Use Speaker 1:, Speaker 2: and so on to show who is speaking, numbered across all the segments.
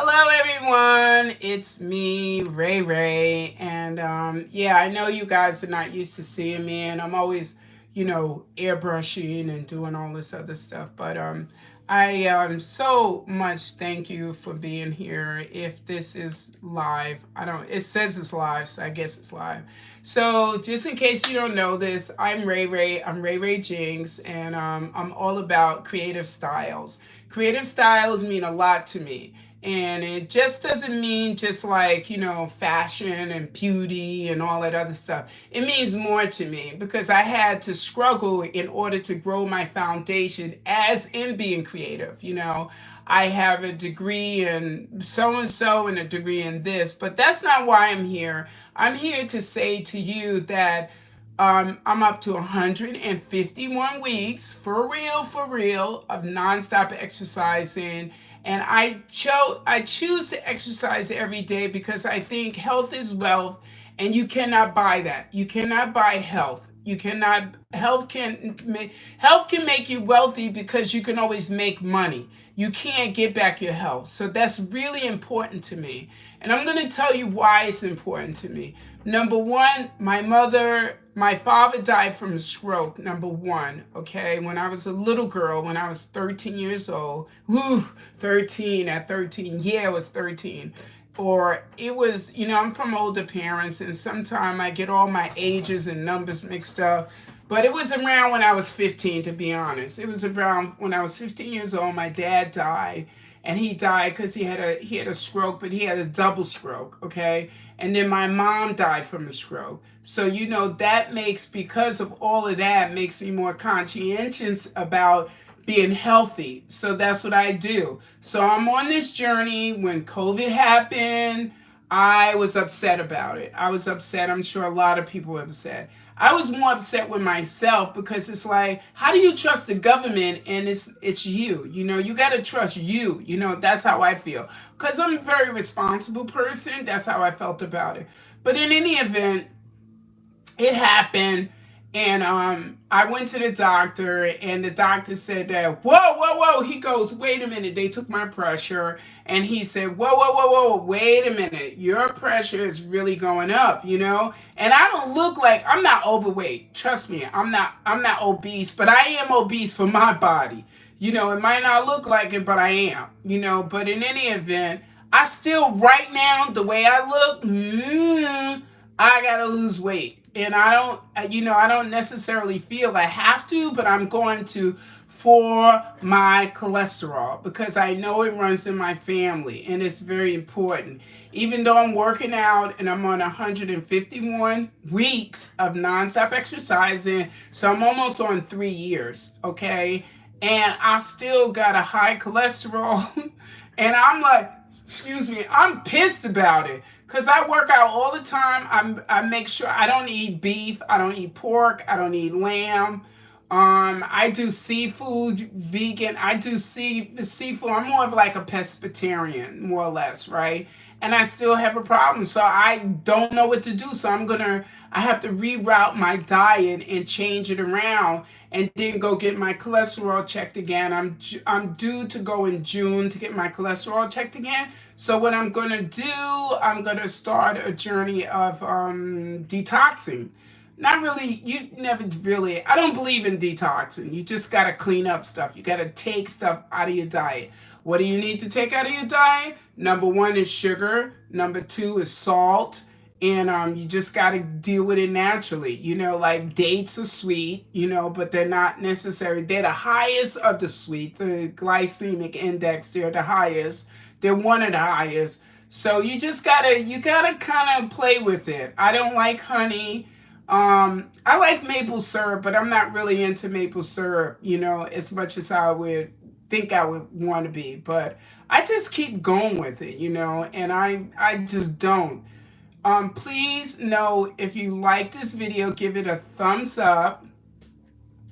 Speaker 1: Hello, everyone. It's me, Rae Rae, and yeah, I know you guys are not used to seeing me, and I'm always, airbrushing and doing all this other stuff. But I so much thank you for being here. If this is live, I don't. It says it's live, so I guess it's live. So just in case you don't know this, I'm Rae Rae. I'm Rae Rae Jinks, and I'm all about creative styles. Creative styles mean a lot to me. And it just doesn't mean just like, fashion and beauty and all that other stuff. It means more to me because I had to struggle in order to grow my foundation as in being creative. I have a degree in so and so and a degree in this, but that's not why I'm here. I'm here to say to you that I'm up to 151 weeks for real, of nonstop exercising. And I choose to exercise every day because I think health is wealth, and you cannot buy that. You cannot buy health. You cannot health can make you wealthy because you can always make money. You can't get back your health. So that's really important to me. And I'm going to tell you why it's important to me. Number one, my father died from a stroke, number one, okay? When I was a little girl, when I was 13 years old, 13 at 13, yeah, it was 13. Or it was, I'm from older parents, and sometimes I get all my ages and numbers mixed up. But it was around when I was 15, to be honest. It was around when I was 15 years old, my dad died. And he died because he had a stroke, but he had a double stroke, okay? And then my mom died from a stroke. So that makes, because of all of that, makes me more conscientious about being healthy. So that's what I do. So I'm on this journey. When COVID happened, I was upset about it. I was upset. I'm sure a lot of people were upset. I was more upset with myself because it's like, how do you trust the government and it's you? You got to trust you. That's how I feel. Because I'm a very responsible person. That's how I felt about it. But in any event, it happened, and I went to the doctor, and the doctor said that, whoa, whoa, whoa. He goes, wait a minute, they took my pressure, and he said, whoa, whoa, whoa, whoa, wait a minute, your pressure is really going up, and I don't look like, I'm not overweight, trust me. I'm not obese, but I am obese for my body. It might not look like it, but I am. But in any event, I still, right now, the way I look, I gotta lose weight. And I don't necessarily feel I have to, but I'm going to, for my cholesterol, because I know it runs in my family and it's very important. Even though I'm working out and I'm on 151 weeks of nonstop exercising, so I'm almost on 3 years, okay? And I still got a high cholesterol. And I'm like, excuse me, I'm pissed about it. Because I work out all the time. I make sure I don't eat beef. I don't eat pork. I don't eat lamb. I do seafood, vegan. I do seafood. I'm more of like a pescatarian, more or less, right? And I still have a problem. So I don't know what to do. So I have to reroute my diet and change it around, and then go get my cholesterol checked again. I'm due to go in June to get my cholesterol checked again. So what I'm gonna do, I'm gonna start a journey of detoxing. Not really, you never really, I don't believe in detoxing. You just gotta clean up stuff. You gotta take stuff out of your diet. What do you need to take out of your diet? Number one is sugar. Number two is salt. And you just got to deal with it naturally. Like dates are sweet, but they're not necessary. They're the highest of the sweet. The glycemic index, they're the highest. They're one of the highest. So you gotta kind of play with it. I don't like honey. I like maple syrup, but I'm not really into maple syrup, as much as I would think I would want to be. But I just keep going with it, and I just don't. Please know, if you like this video, give it a thumbs up.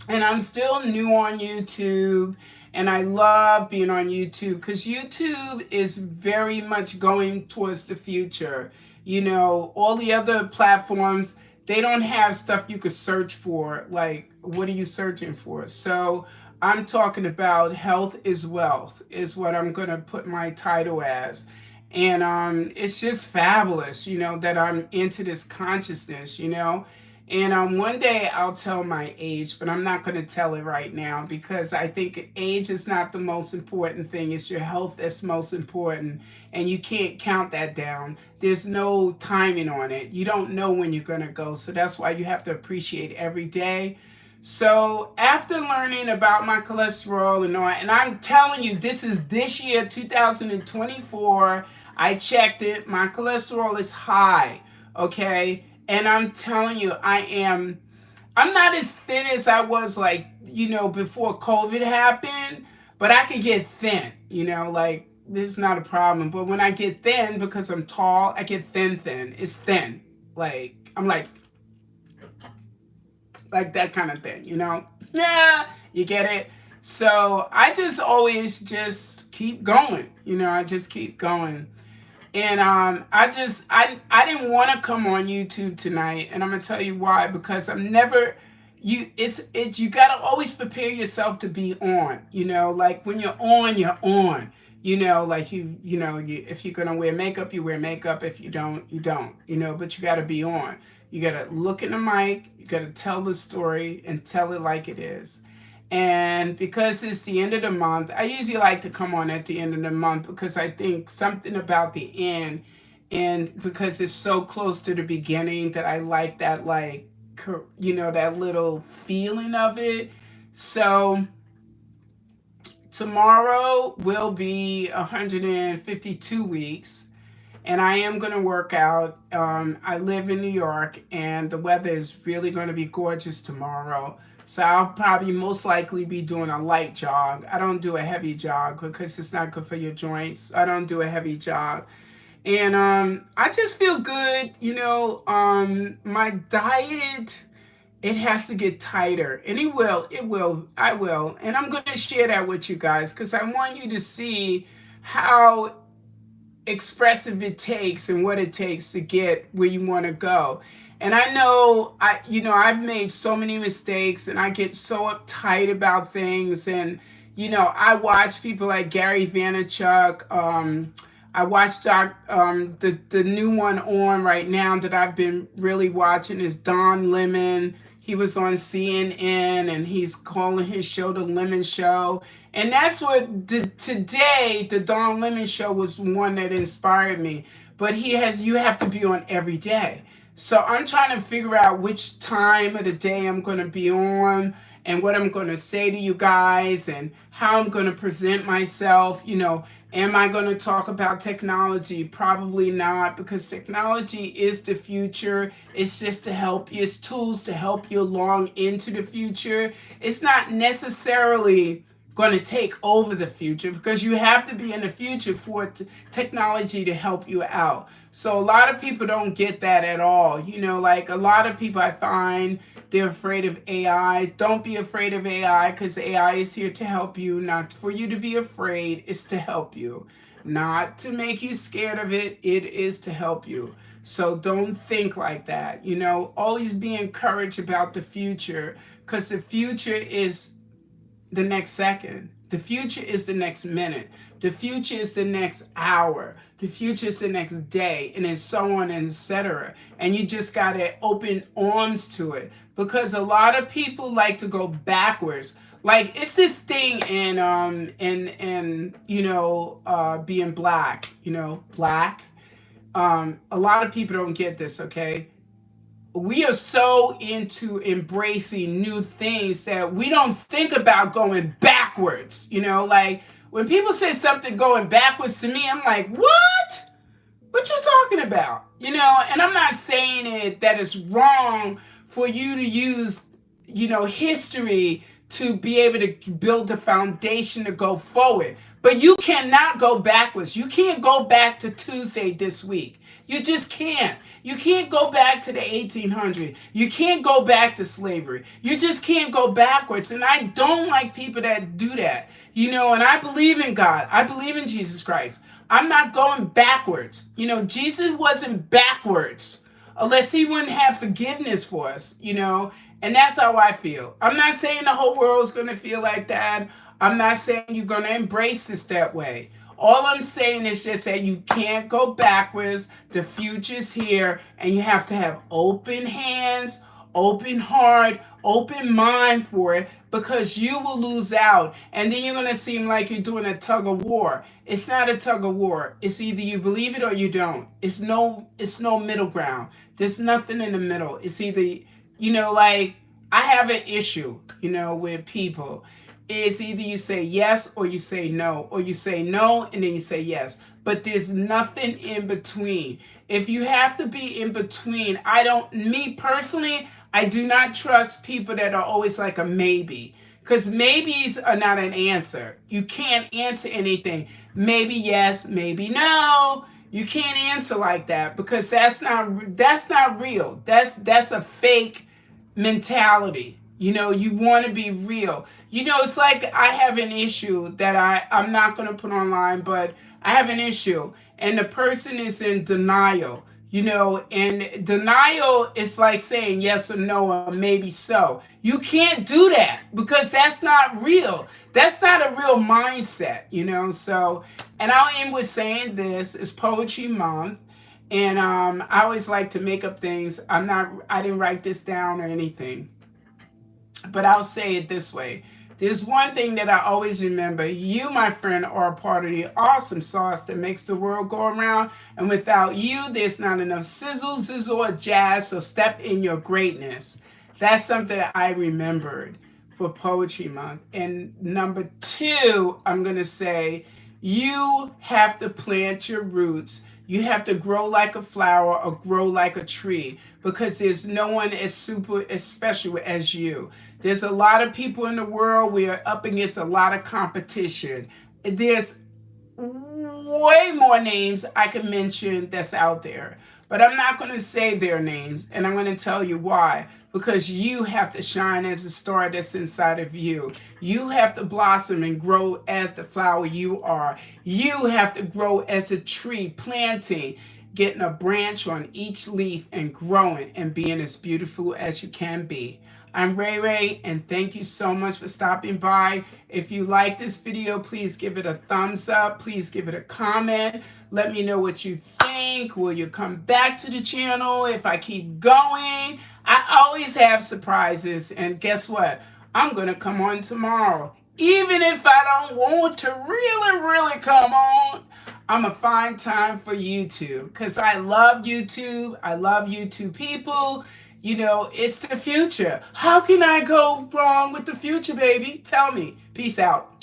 Speaker 1: And I'm still new on YouTube, and I love being on YouTube because YouTube is very much going towards the future. All the other platforms, they don't have stuff you could search for. Like, what are you searching for? So I'm talking about health is wealth, is what I'm going to put my title as. And it's just fabulous, that I'm into this consciousness, And one day I'll tell my age, but I'm not going to tell it right now because I think age is not the most important thing. It's your health that's most important. And you can't count that down. There's no timing on it. You don't know when you're going to go. So that's why you have to appreciate every day. So after learning about my cholesterol and all, and I'm telling you, this is this year, 2024. I checked it. My cholesterol is high. Okay. And I'm telling you, I'm not as thin as I was like, before COVID happened, but I could get thin, like this is not a problem. But when I get thin, because I'm tall, I get thin. It's thin. Like, I'm like that kind of thing, Yeah, you get it. So I just always just keep going, I just keep going. And I didn't want to come on YouTube tonight, and I'm gonna tell you why. Because I'm never you gotta always prepare yourself to be on. Like when you're on, you're on. Like if you're gonna wear makeup, you wear makeup. If you don't, you don't. But you gotta be on. You gotta look in the mic. You gotta tell the story and tell it like it is. And because it's the end of the month, I usually like to come on at the end of the month because I think something about the end, and because it's so close to the beginning, that I like that, like, that little feeling of it. So tomorrow will be 152 weeks, and I am going to work out. I live in New York, and the weather is really going to be gorgeous tomorrow. So I'll probably most likely be doing a light jog. I don't do a heavy jog because it's not good for your joints. I don't do a heavy jog. And I just feel good. My diet, it has to get tighter. And I will. And I'm going to share that with you guys because I want you to see how expressive it takes and what it takes to get where you want to go. And I know I've made so many mistakes and I get so uptight about things. And I watch people like Gary Vaynerchuk. I watched the new one on right now that I've been really watching is Don Lemon. He was on CNN and he's calling his show the Lemon Show. And that's what today, the Don Lemon Show was one that inspired me. But you have to be on every day. So I'm trying to figure out which time of the day I'm going to be on and what I'm going to say to you guys and how I'm going to present myself. Am I going to talk about technology? Probably not, because technology is the future. It's just to help you. It's tools to help you along into the future. It's not necessarily going to take over the future, because you have to be in the future for technology to help you out. So a lot of people don't get that at all. Like a lot of people I find, they're afraid of AI. Don't be afraid of AI, because AI is here to help you, not for you to be afraid. It's to help you, not to make you scared of it. It is to help you. So don't think like that. Always be encouraged about the future, because the future is the next second. The future is the next minute. The future is the next hour. The future is the next day, and then so on and etc. And you just gotta open arms to it, because a lot of people like to go backwards. Like it's this thing in being black. Black. A lot of people don't get this. Okay, we are so into embracing new things that we don't think about going backwards. Like when people say something going backwards to me, I'm like, what you talking about? And I'm not saying it that it's wrong for you to use history to be able to build a foundation to go forward, but you cannot go backwards. You can't go back to Tuesday this week. You just can't. You can't go back to the 1800s. You can't go back to slavery. You just can't go backwards. And I don't like people that do that. And I believe in God. I believe in Jesus Christ. I'm not going backwards. Jesus wasn't backwards unless he wouldn't have forgiveness for us, And that's how I feel. I'm not saying the whole world's going to feel like that. I'm not saying you're going to embrace this that way. All I'm saying is just that you can't go backwards. The future's here, and you have to have open hands, open heart, open mind for it, because you will lose out. And then you're going to seem like you're doing a tug of war. It's not a tug of war. It's either you believe it or you don't. It's no middle ground. There's nothing in the middle. It's either, like, I have an issue, with people. It's either you say yes or you say no, or you say no and then you say yes. But there's nothing in between. If you have to be in between, me personally, I do not trust people that are always like a maybe. Because maybes are not an answer. You can't answer anything. Maybe yes, maybe no. You can't answer like that, because that's not real. That's a fake mentality. You want to be real. It's like I have an issue that I'm not going to put online, but I have an issue, and the person is in denial. And denial is like saying yes or no or maybe so. You can't do that, because that's not real. That's not a real mindset. So, and I'll end with saying this: it's Poetry Month. And I always like to make up things. I didn't write this down or anything, but I'll say it this way. There's one thing that I always remember. You, my friend, are a part of the awesome sauce that makes the world go around. And without you, there's not enough sizzle, zizzle, or jazz. So step in your greatness. That's something that I remembered for Poetry Month. And number two, I'm going to say, you have to plant your roots. You have to grow like a flower or grow like a tree, because there's no one as special as you. There's a lot of people in the world. We are up against a lot of competition. There's way more names I can mention that's out there. But I'm not going to say their names, and I'm going to tell you why. Because you have to shine as a star that's inside of you. You have to blossom and grow as the flower you are. You have to grow as a tree, planting, getting a branch on each leaf and growing and being as beautiful as you can be. I'm Rae Rae, and thank you so much for stopping by. If you like this video, please give it a thumbs up. Please give it a comment. Let me know what you think. Will you come back to the channel if I keep going? I always have surprises, and guess what? I'm going to come on tomorrow. Even if I don't want to really, really come on, I'm going to find time for YouTube, because I love YouTube. I love YouTube people. It's the future. How can I go wrong with the future, baby? Tell me. Peace out.